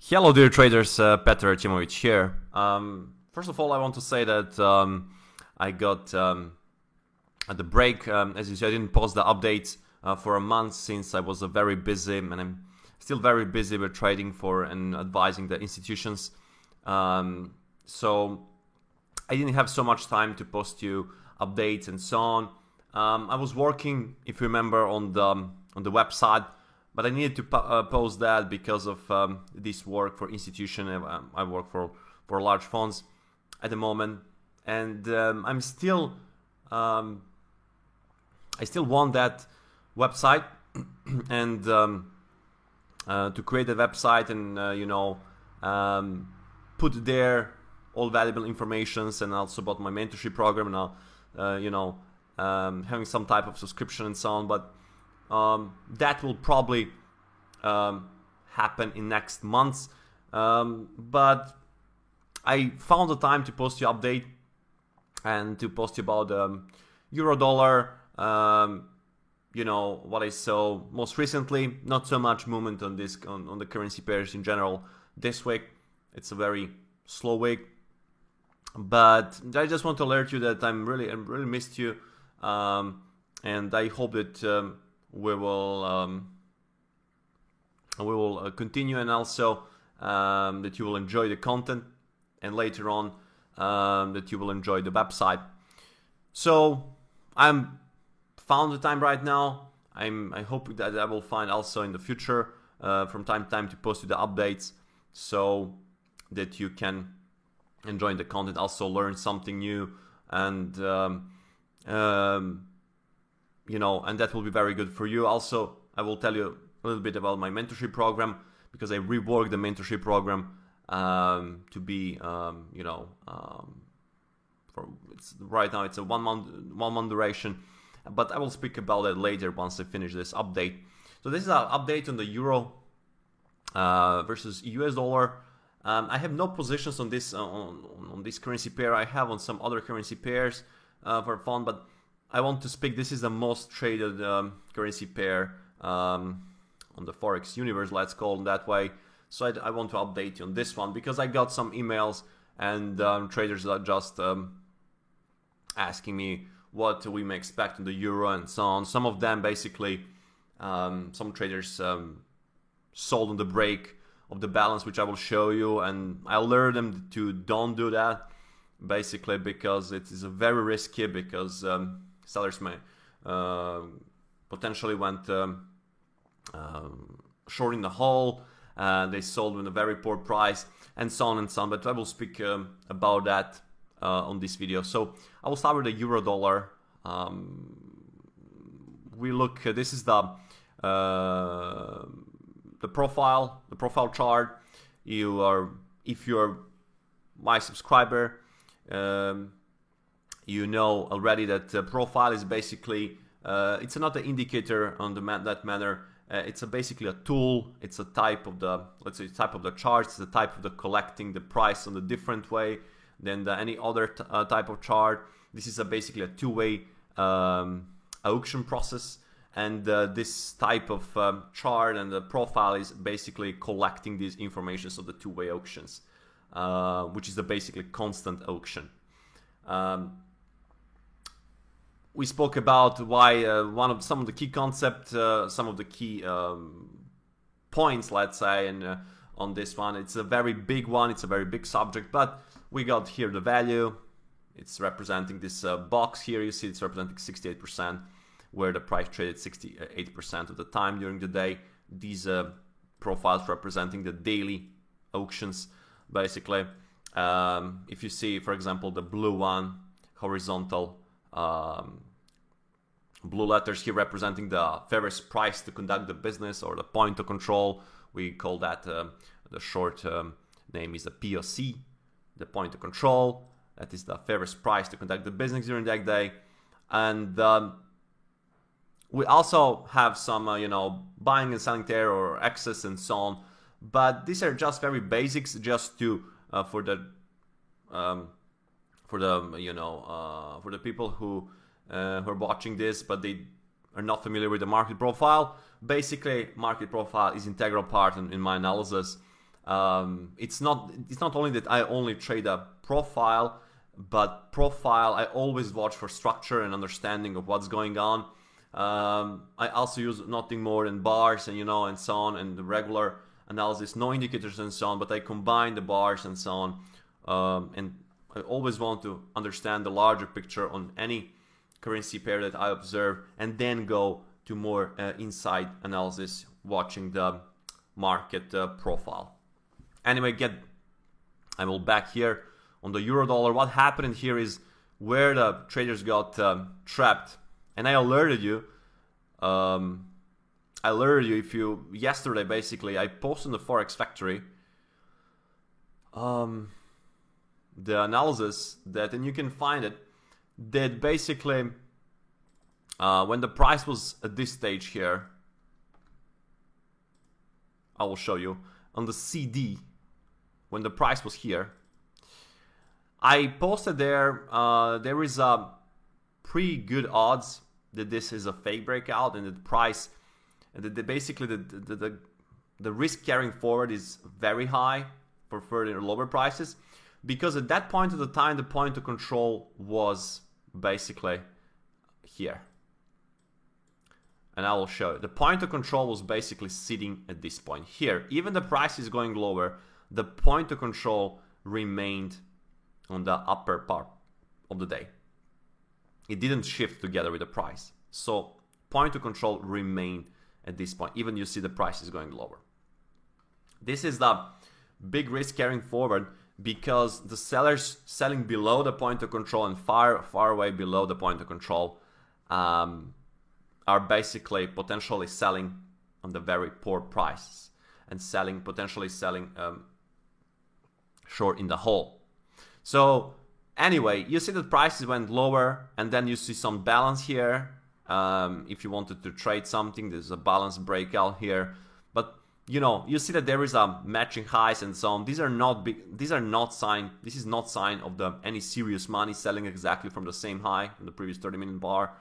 Hello, dear traders. Petr Timovic here. First of all, I want to say that I got at the break. As you see, I didn't post the updates for a month since I was very busy, and I'm still very busy with trading for and advising the institutions. So I didn't have so much time to post you updates and so on. I was working, if you remember, on the website. But I needed to post that because of this work for institution. I work for large funds at the moment, and I still want that website and to create a website and put there all valuable informations and also about my mentorship program and having some type of subscription and so on. But that will probably happen in next months, but I found the time to post you update and to post you about euro dollar. What I saw most recently. Not so much movement on this on the currency pairs in general this week. It's a very slow week, but I just want to alert you that I really missed you, and I hope that we will continue, and also that you will enjoy the content, and later on that you will enjoy the website. So I'm found the time right now. I hope that I will find also in the future from time to time to post you the updates so that you can enjoy the content, also learn something new, and and that will be very good for you. Also, I will tell you a little bit about my mentorship program, because I reworked the mentorship program to be, right now it's a one month duration, but I will speak about it later once I finish this update. So this is an update on the euro versus US dollar. I have no positions on this on this currency pair. I have on some other currency pairs for fun, but I want to speak. This is the most traded currency pair on the Forex universe, let's call it that way. So I want to update you on this one, because I got some emails and traders are just asking me what we may expect in the euro and so on. Some of them basically, some traders sold on the break of the balance, which I will show you, and I'll alert them to don't do that, basically because it is very risky, because sellers may potentially went short in the hole, they sold with a very poor price, and so on and so on. But I will speak about that on this video. So I will start with the euro dollar. We look. This is the profile chart. If you're my subscriber, you know already that the profile is basically it's not an indicator on that manner. It's basically a tool. It's a type of the, let's say, type of the charts. It's a type of the collecting the price on a different way than any other type of chart. This is basically a two-way auction process, and this type of chart and the profile is basically collecting these informations of the two-way auctions, which is basically constant auction. We spoke about why some of the key concepts, some of the key points, let's say, and on this one. It's a very big one. It's a very big subject, but we got here the value. It's representing this box here. You see it's representing 68%, where the price traded 68% of the time during the day. These profiles representing the daily auctions, basically. If you see, for example, the blue one, horizontal, blue letters here representing the fairest price to conduct the business, or the point of control. We call that the short name is the POC, the point of control. That is the fairest price to conduct the business during that day. And we also have some buying and selling there, or excess and so on. But these are just very basics, just to for the people who are watching this, but they are not familiar with the market profile. Basically, market profile is integral part in my analysis. It's not only that I only trade a profile, but profile I always watch for structure and understanding of what's going on. I also use nothing more than bars and and so on, and the regular analysis, no indicators and so on, but I combine the bars and so on, and I always want to understand the larger picture on any currency pair that I observe, and then go to more inside analysis, watching the market profile. Anyway, I will back here on the euro dollar. What happened here is where the traders got trapped, and I alerted you. If you yesterday basically I posted on the Forex Factory the analysis that, and you can find it, that basically when the price was at this stage here, I will show you on the CD when the price was here, I posted there there is a pretty good odds that this is a fake breakout, and the price, basically the risk carrying forward is very high for further lower prices, because at that point of the time the point of control was basically here, and I will show you. The point of control was basically sitting at this point here. Even the price is going lower, the point of control remained on the upper part of the day. It didn't shift together with the price. So point of control remained at this point. Even you see the price is going lower. This is the big risk carrying forward, because the sellers selling below the point of control and far away below the point of control are basically potentially selling on the very poor prices, and potentially selling short in the hole. So anyway, you see that prices went lower, and then you see some balance here. If you wanted to trade something, there's a balance breakout here. But you see that there is a matching highs and so on. These are not big. These are not sign. This is not sign of any serious money selling exactly from the same high in the previous 30-minute bar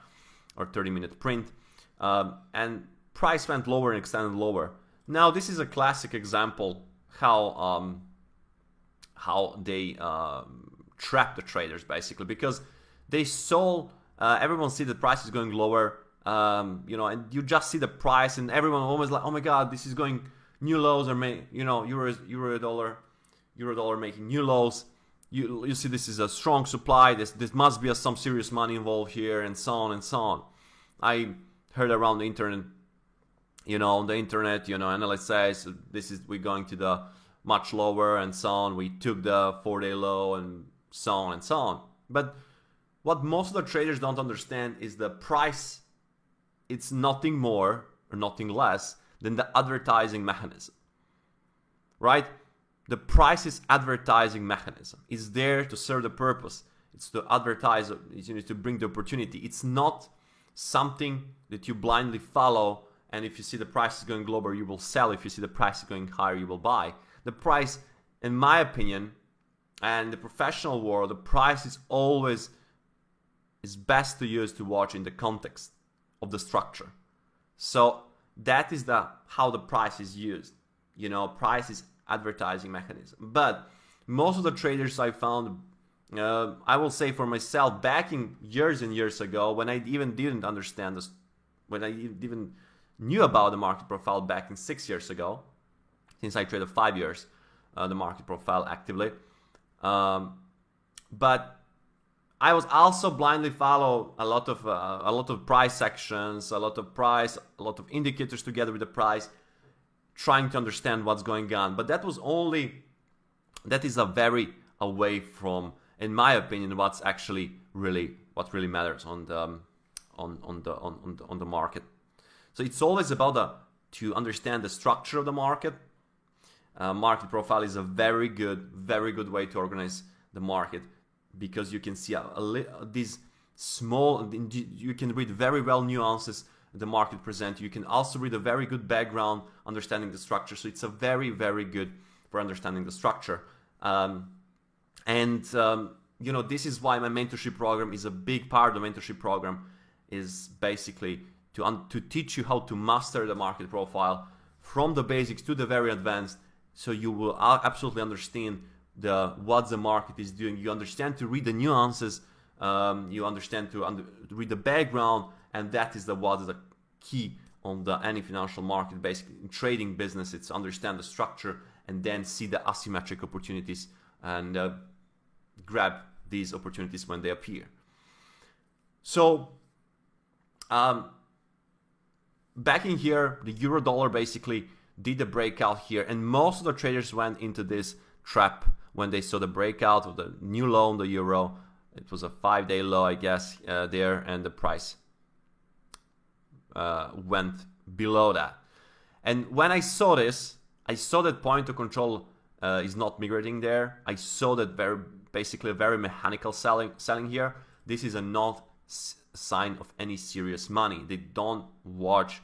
or 30-minute print. And price went lower and extended lower. Now this is a classic example how they trap the traders, basically, because they sold. Everyone see the price is going lower, and you just see the price, and everyone almost like, oh my god, this is going new lows, or euro dollar making new lows. You see this is a strong supply. This must be some serious money involved here, and so on and so on. I heard around the internet, on the internet, analysts says we're going to the much lower and so on. We took the 4-day low and so on and so on. But what most of the traders don't understand is the price. It's nothing more or nothing less than the advertising mechanism, right? The price is advertising mechanism. It's there to serve the purpose. It's to advertise. It's to bring the opportunity. It's not something that you blindly follow, and if you see the price is going lower, you will sell. If you see the price is going higher, you will buy. The price, in my opinion, and the professional world, the price is best to use to watch in the context of the structure. So that is how the price is used. Price is advertising mechanism. But most of the traders I found, I will say for myself, back in years and years ago, when I even didn't understand this, when I even knew about the market profile back in 6 years ago, since I traded 5 years, the market profile actively. But I was also blindly follow a lot of price sections, a lot of indicators together with the price, trying to understand what's going on. But that is a very away from, in my opinion, what really matters on the market. So it's always about to understand the structure of the market. Market profile is a very good way to organize the market, because you can see these small, you can read very well nuances the market present. You can also read a very good background understanding the structure. So it's a very good for understanding the structure. This is why my mentorship program is a big part of the mentorship program, is basically to teach you how to master the market profile from the basics to the very advanced, so you will absolutely understand what the market is doing. You understand to read the nuances, you understand to read the background, and that is what is the key on any financial market. Basically, in trading business, it's understand the structure and then see the asymmetric opportunities and grab these opportunities when they appear. So back in here, the euro dollar basically did a breakout here, and most of the traders went into this trap when they saw the breakout of the new low on the euro. It was a 5-day low, I guess, there, and the price went below that. And when I saw this, I saw that point of control is not migrating there. I saw that basically very mechanical selling here. This is a not sign of any serious money. They don't watch.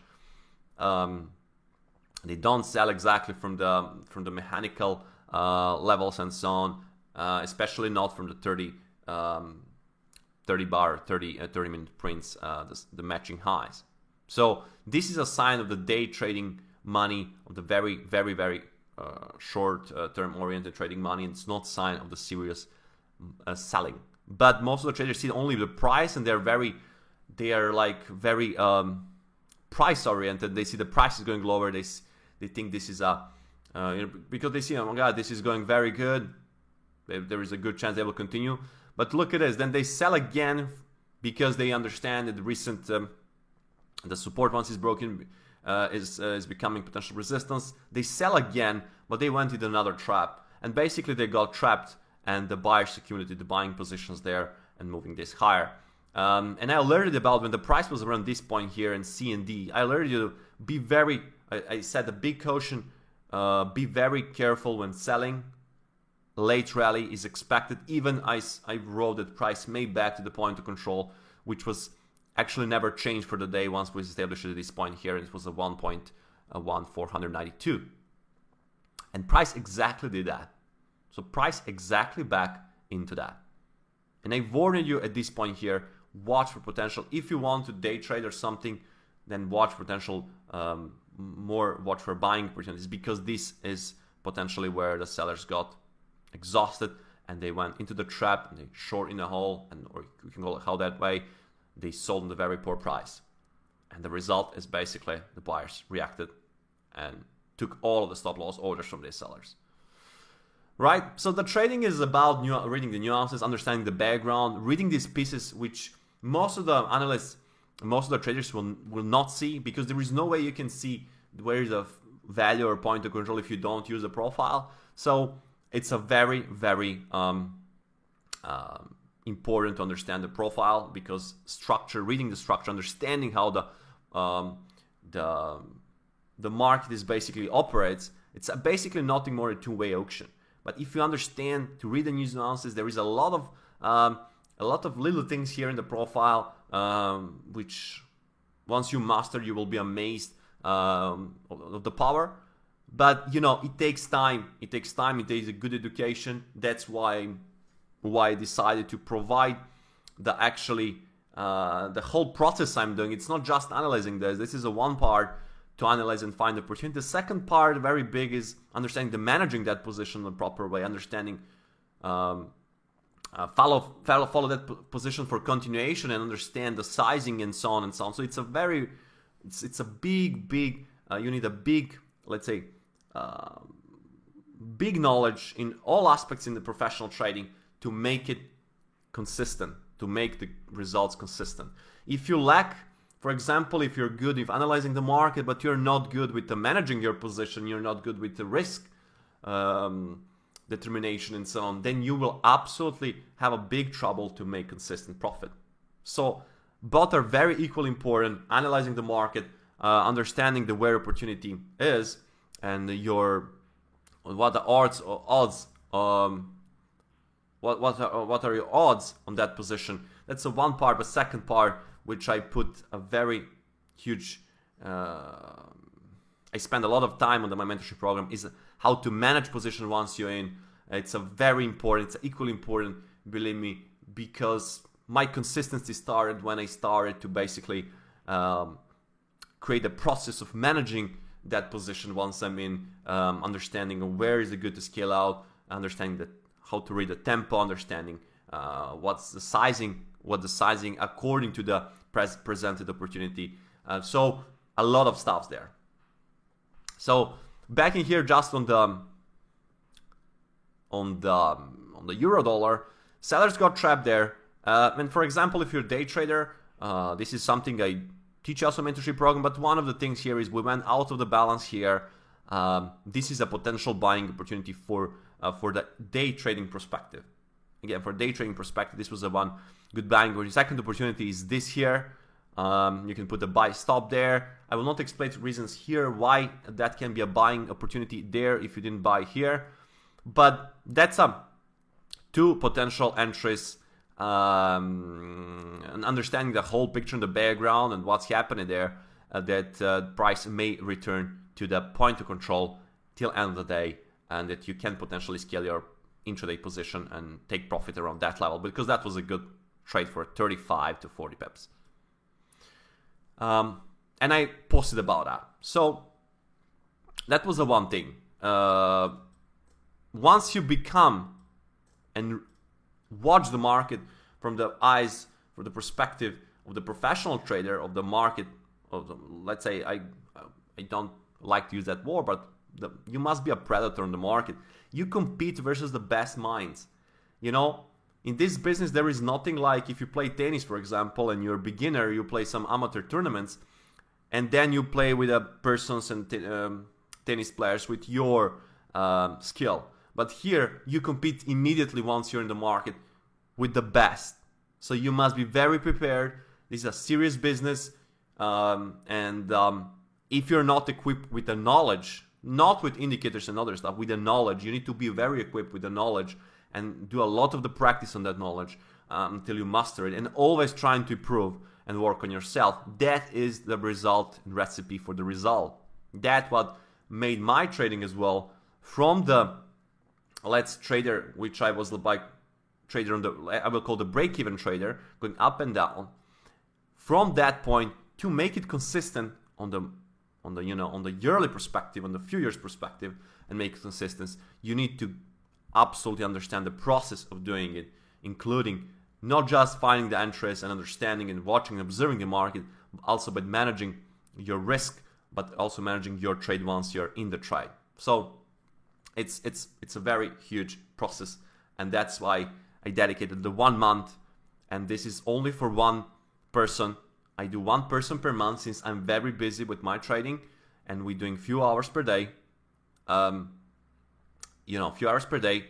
They don't sell exactly from the mechanical levels and so on, especially not from the 30 minute prints, the matching highs. So this is a sign of the day trading money, of the very, very, very short term oriented trading money, and it's not a sign of the serious selling. But most of the traders see only the price, and they are like very price oriented. They see the price is going lower. They think this is because they see, oh my god, this is going very good. There is a good chance they will continue. But look at this. Then they sell again because they understand that the recent the support, once it's broken, is becoming potential resistance. They sell again, but they went into another trap, and basically they got trapped, and the buyers accumulated the buying positions there and moving this higher. And I alerted about when the price was around this point here in C and D. I alerted you to be very. I said a big caution. Be very careful when selling. Late rally is expected. Even I wrote that price may back to the point of control, which was actually never changed for the day once we established at this point here. It was a 1.1492, and price exactly did that. So price exactly back into that. And I warned you at this point here, watch for potential. If you want to day trade or something, then watch potential, watch for buying opportunities, because this is potentially where the sellers got exhausted and they went into the trap and they short in the hole, or you can call it how that way. They sold in the very poor price. And the result is basically the buyers reacted and took all of the stop loss orders from these sellers. Right? So the trading is about reading the nuances, understanding the background, reading these pieces, which most of the analysts, most of the traders will not see, because there is no way you can see where is the value or point of control if you don't use the profile. So it's a very, very important to understand the profile, because reading the structure, understanding how the market is basically operates, it's basically nothing more a two-way auction. But if you understand to read the news nuances, there is a lot of little things here in the profile, which once you master, you will be amazed of the power. But it takes time. It takes time. It takes a good education. That's why I decided to provide the whole process I'm doing. It's not just analyzing this. This is a one part to analyze and find the opportunity. The second part, very big, is understanding managing that position in the proper way, understanding follow that position for continuation, and understand the sizing and so on and so on. So it's a big you need a big, let's say, big knowledge in all aspects in the professional trading to make it consistent, to make the results consistent. If you lack, for example, if you're good with analyzing the market, but you're not good with managing your position, you're not good with the risk determination and so on, then you will absolutely have a big trouble to make consistent profit. So both are very equally important. Analyzing the market, understanding where opportunity is, and what the odds. What are your odds on that position? That's the one part. The second part, which I put a very huge, I spend a lot of time on my mentorship program, is how to manage position once you're in. It's a very important, it's equally important, believe me, because my consistency started when I started to basically create a process of managing that position once I'm in, understanding of where is it good to scale out, understanding that how to read the tempo, understanding what the sizing according to the presented opportunity. So a lot of stuff there. So back in here, just on the euro dollar, sellers got trapped there. And for example, if you're a day trader, this is something I teach also mentorship program. But one of the things here is we went out of the balance here. This is a potential buying opportunity for the day trading perspective. Again, for day trading perspective, this was a one good buying. The second opportunity is this here. You can put the buy stop there. I will not explain the reasons here why that can be a buying opportunity there if you didn't buy here. But that's two potential entries, and understanding the whole picture in the background and what's happening there, that price may return to the point of control till end of the day, and that you can potentially scale your intraday position and take profit around that level, because that was a good trade for 35 to 40 pips. And I posted about that. So that was the one thing. Once you become and watch the market from the eyes, from the perspective of the professional trader of the market, let's say, I don't like to use that word, but you must be a predator in the market. You compete versus the best minds. You know, in this business, there is nothing like if you play tennis, for example, and you're a beginner, you play some amateur tournaments, and then you play with a persons and tennis players with your skill. But here, you compete immediately once you're in the market with the best. So you must be very prepared. This is a serious business. If you're not equipped with the knowledge, not with indicators and other stuff, with the knowledge, you need to be very equipped with the knowledge and do a lot of the practice on that knowledge until you master it, and always trying to improve and work on yourself. That is the result and recipe for the result. That's what made my trading as well from the trader, which I was like trader on I will call the break-even trader, going up and down. From that point to make it consistent on the yearly perspective, on the few years perspective, and make it consistent, you need to absolutely understand the process of doing it, including not just finding the entries and understanding and watching and observing the market, but also by managing your risk, but also managing your trade once you're in the trade. So it's a very huge process, and that's why I dedicated the 1 month, and this is only for one person. I do one person per month since I'm very busy with my trading, and we're doing few hours per day. Few hours per day,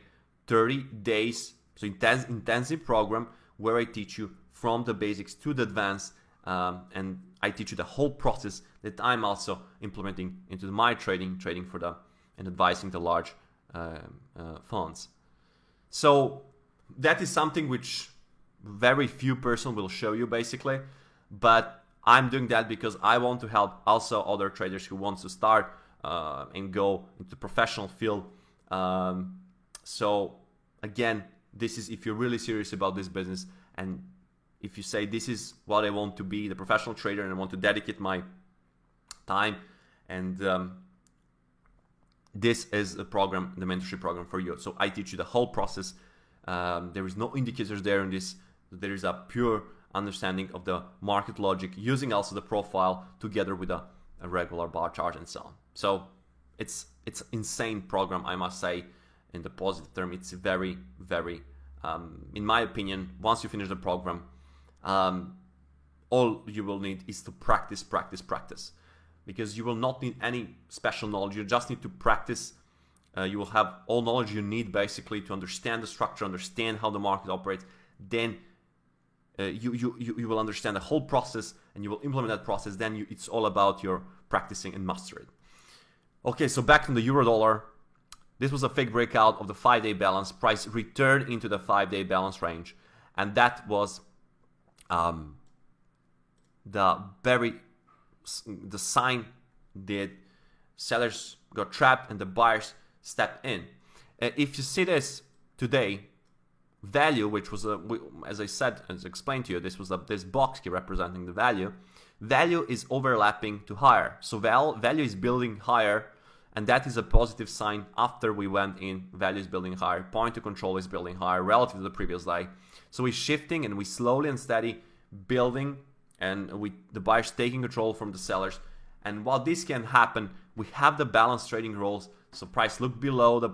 30 days, so intensive program where I teach you from the basics to the advanced, and I teach you the whole process that I'm also implementing into my trading for and advising the large funds. So that is something which very few person will show you basically, but I'm doing that because I want to help also other traders who want to start and go into the professional field. So again, this is if you're really serious about this business, and if you say this is what I want to be, the professional trader, and I want to dedicate my time, and this is the program, the mentorship program for you. So I teach you the whole process. There is no indicators there in this. There is a pure understanding of the market logic, using also the profile together with a regular bar chart and so on. So it's insane program, I must say, in the positive term. It's very, very, in my opinion, once you finish the program, all you will need is to practice, because you will not need any special knowledge. You just need to practice. You will have all knowledge you need basically to understand the structure, understand how the market operates. Then you will understand the whole process, and you will implement that process. Then it's all about your practicing and master it. Okay, so back to the euro dollar. This was a fake breakout of the 5-day balance. Price returned into the 5-day balance range, and that was the sign that sellers got trapped and the buyers stepped in. If you see this today, value, which was as I said, as explained to you, this was this box here representing the value. value is overlapping to higher. So value is building higher, and that is a positive sign. After we went in, value is building higher, point to control is building higher relative to the previous day. So we're shifting and we slowly and steady building, and the buyers taking control from the sellers. And while this can happen, we have the balance trading rules. So price look below the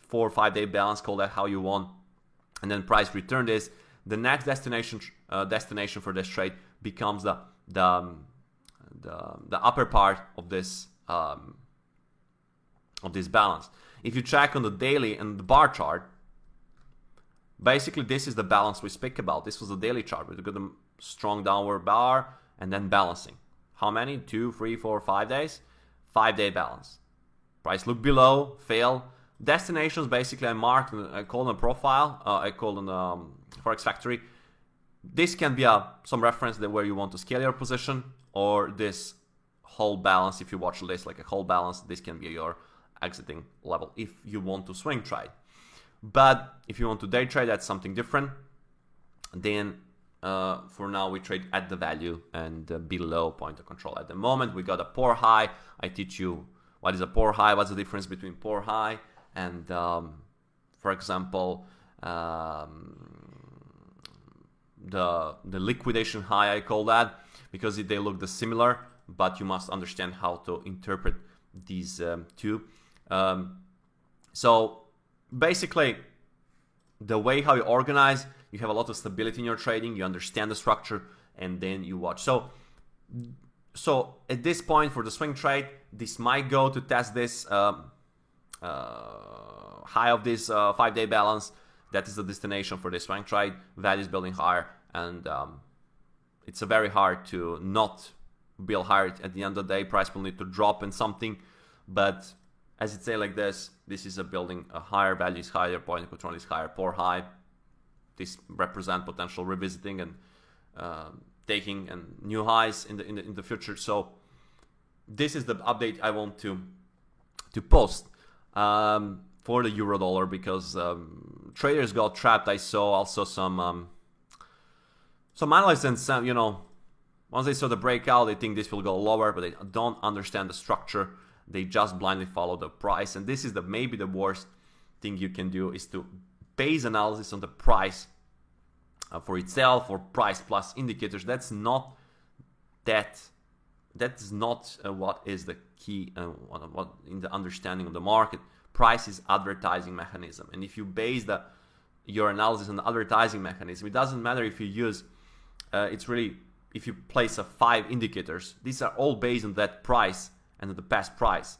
4 or 5 day balance, call that how you want, and then price return this. The next destination for this trade becomes the upper part of this balance. If you check on the daily and the bar chart, basically this is the balance we speak about. This was the daily chart. We got a strong downward bar and then balancing. How many? 2, 3, 4, 5 days? 5 day balance. Price look below, fail. Destinations basically I marked, I call them a profile, I call them Forex Factory. This can be some reference that where you want to scale your position, or this whole balance. If you watch the list like a whole balance, this can be your exiting level if you want to swing trade. But if you want to day trade, that's something different. Then for now we trade at the value and below point of control. At the moment we got a poor high. I teach you what is a poor high, what's the difference between poor high and for example the liquidation high, I call that, because they look similar, but you must understand how to interpret these two. So basically the way how you organize, you have a lot of stability in your trading, you understand the structure, and then you watch. So at this point for the swing trade, this might go to test this high of this 5 day balance. That is the destination for this swing trade. Value is building higher, and it's very hard to not build higher. At the end of the day, price will need to drop in something, but as it say like this is a building a higher, value is higher, point of control is higher, poor high. This represent potential revisiting and taking and new highs in the future. So this is the update I want to post for the euro dollar, because traders got trapped. I saw also some analysts, and some, once they saw the breakout, they think this will go lower, but they don't understand the structure. They just blindly follow the price, and this is maybe the worst thing you can do, is to base analysis on the price for itself, or price plus indicators. That's not what is the key what in the understanding of the market. Price is advertising mechanism, and if you base your analysis on the advertising mechanism, it doesn't matter if you use if you place 5 indicators. These are all based on that price and the past price.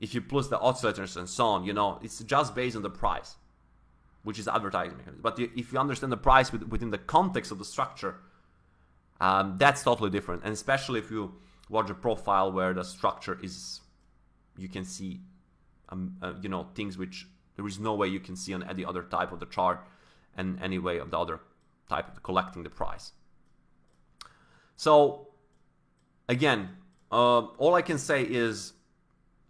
If you plus the oscillators and so on, it's just based on the price, which is advertising mechanism. But if you understand the price within the context of the structure, that's totally different. And especially if you watch a profile where the structure is, you can see, things which there is no way you can see on any other type of the chart, and any way of the other type of collecting the price. So again, all I can say is,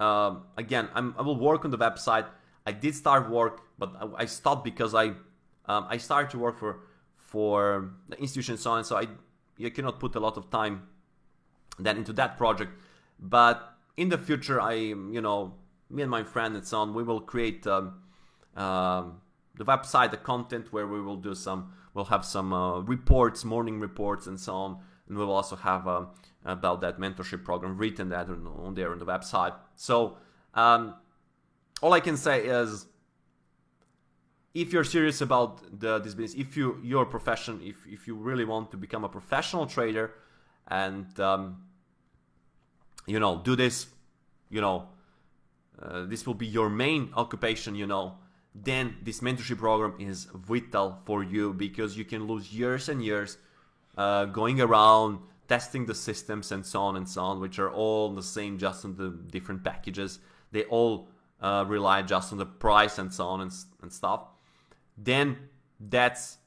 again, I will work on the website. I did start work, but I stopped because I started to work for the institution and so on. So you cannot put a lot of time then into that project. But in the future, me and my friend and so on, we will create the website, the content where we'll have some reports, morning reports and so on, and we'll also have about that mentorship program written that on there on the website. So all I can say is, if you're serious about this business, if your profession, if you really want to become a professional trader and do this, this will be your main occupation, then this mentorship program is vital for you, because you can lose years and years going around testing the systems and so on, which are all the same, just on the different packages. They all rely just on the price and so on and stuff. Then it's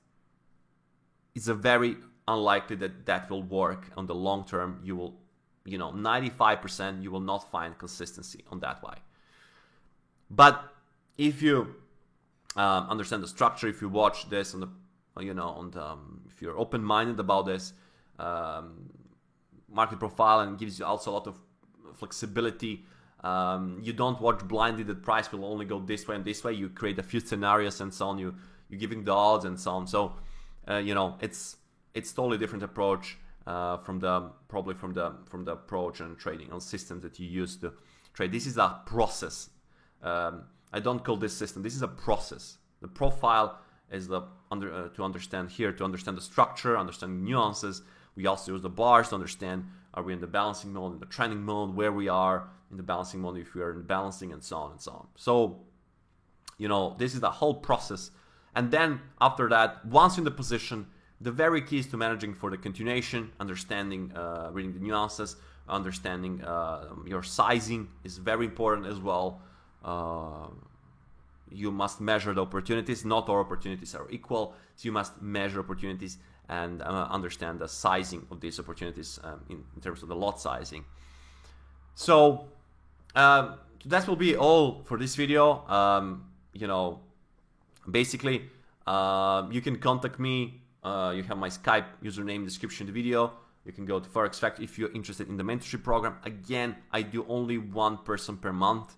a very unlikely that will work on the long term. You will, 95% you will not find consistency on that way. But if you understand the structure, if you watch this on the, if you're open-minded about this, market profile and gives you also a lot of flexibility. You don't watch blindly that price will only go this way and this way. You create a few scenarios and so on. You're giving the odds and so on. So it's totally different approach from the approach and trading on systems that you use to trade. This is a process. I don't call this system. This is a process. The profile is to understand the structure, understand nuances. We also use the bars to understand, are we in the balancing mode, in the trending mode, where we are in the balancing mode, if we are in balancing, and so on and so on. So, this is the whole process. And then after that, once in the position, the very key is to managing for the continuation, understanding, reading the nuances, understanding your sizing is very important as well. You must measure the opportunities. Not all opportunities are equal, so you must measure opportunities and understand the sizing of these opportunities in terms of the lot sizing. So that will be all for this video. Basically, you can contact me. You have my Skype username in the description of the video. You can go to Forex Factory if you're interested in the mentorship program. Again, I do only one person per month.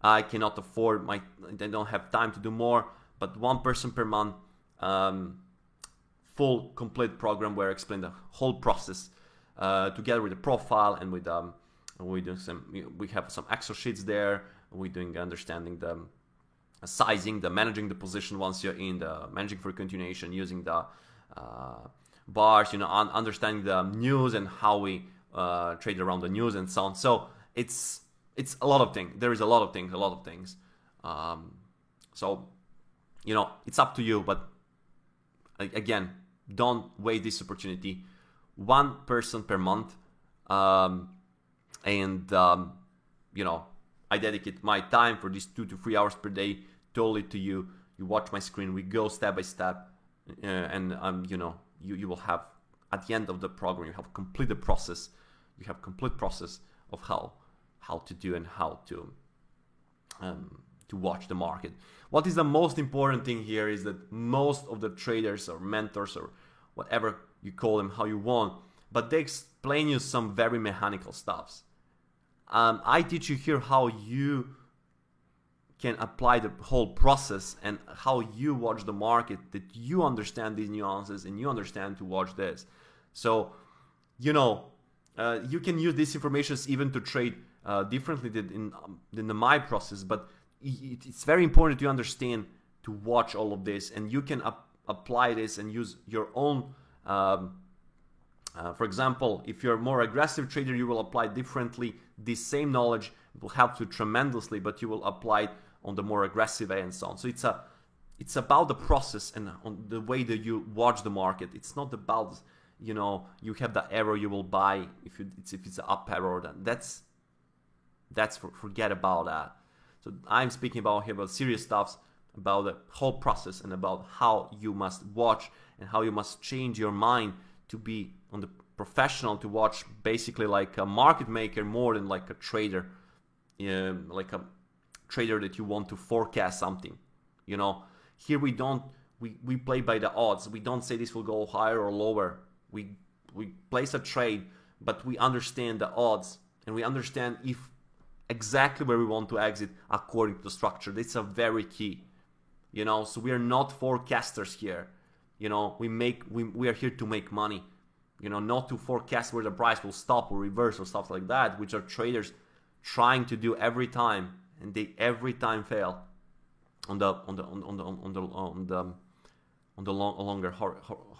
I cannot afford I don't have time to do more, but one person per month, full complete program where I explain the whole process together with the profile and with we have some Excel sheets there. We're doing understanding the sizing, the managing the position once you're in, the managing for continuation, using the bars, understanding the news and how we trade around the news and so on. So it's a lot of things. There is a lot of things. So, it's up to you. But again, don't waste this opportunity. One person per month. I dedicate my time for these 2 to 3 hours per day totally to you. You watch my screen. We go step by step. You will have, at the end of the program, you have complete the process. You have complete process of how to do and how to watch the market. What is the most important thing here is that most of the traders or mentors or whatever you call them, how you want, but they explain you some very mechanical stuffs. I teach you here how you can apply the whole process and how you watch the market, that you understand these nuances and you understand to watch this. So, you can use these informations even to trade differently than in my process, but it's very important to understand to watch all of this, and you can apply this and use your own. For example, if you're a more aggressive trader, you will apply differently. This same knowledge will help you tremendously, but you will apply it on the more aggressive way and so on. So it's about the process and on the way that you watch the market. It's not about you have the arrow you will buy if it's an up arrow. Forget about that. So I'm speaking about here about serious stuffs, about the whole process and about how you must watch and how you must change your mind to be on the professional, to watch basically like a market maker more than like a trader, like a trader that you want to forecast something. Here we play by the odds. We don't say this will go higher or lower. We place a trade, but we understand the odds and we understand if exactly where we want to exit according to the structure. That's a very key. So we are not forecasters here. We are here to make money. Not to forecast where the price will stop or reverse or stuff like that, which are traders trying to do every time, and they every time fail on the longer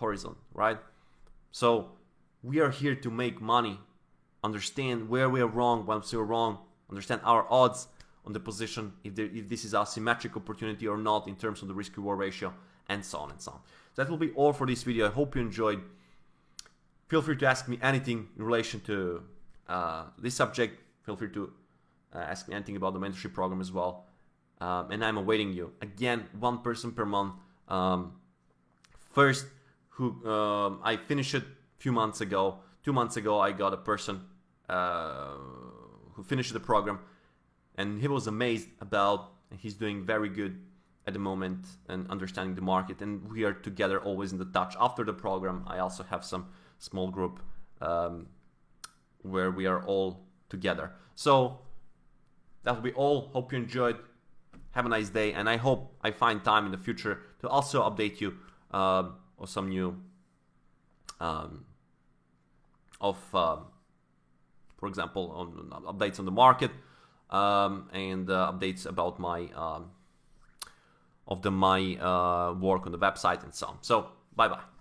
horizon, right? So we are here to make money, understand where we are wrong, once we're wrong, understand our odds on the position, if this is a symmetric opportunity or not in terms of the risk-reward ratio, and so on and so on. So that will be all for this video. I hope you enjoyed. Feel free to ask me anything in relation to this subject. Feel free to ask me anything about the mentorship program as well. And I'm awaiting you. Again, one person per month. First, I finished it a few months ago. 2 months ago, I got a person who finished the program, and he was amazed about, and he's doing very good at the moment and understanding the market, and we are together always in the touch. After the program, I also have some small group where we are all together. So that will be all. Hope you enjoyed. Have a nice day, and I hope I find time in the future to also update you of some new for example, on updates on the market and updates about my my work on the website and so on. So bye bye.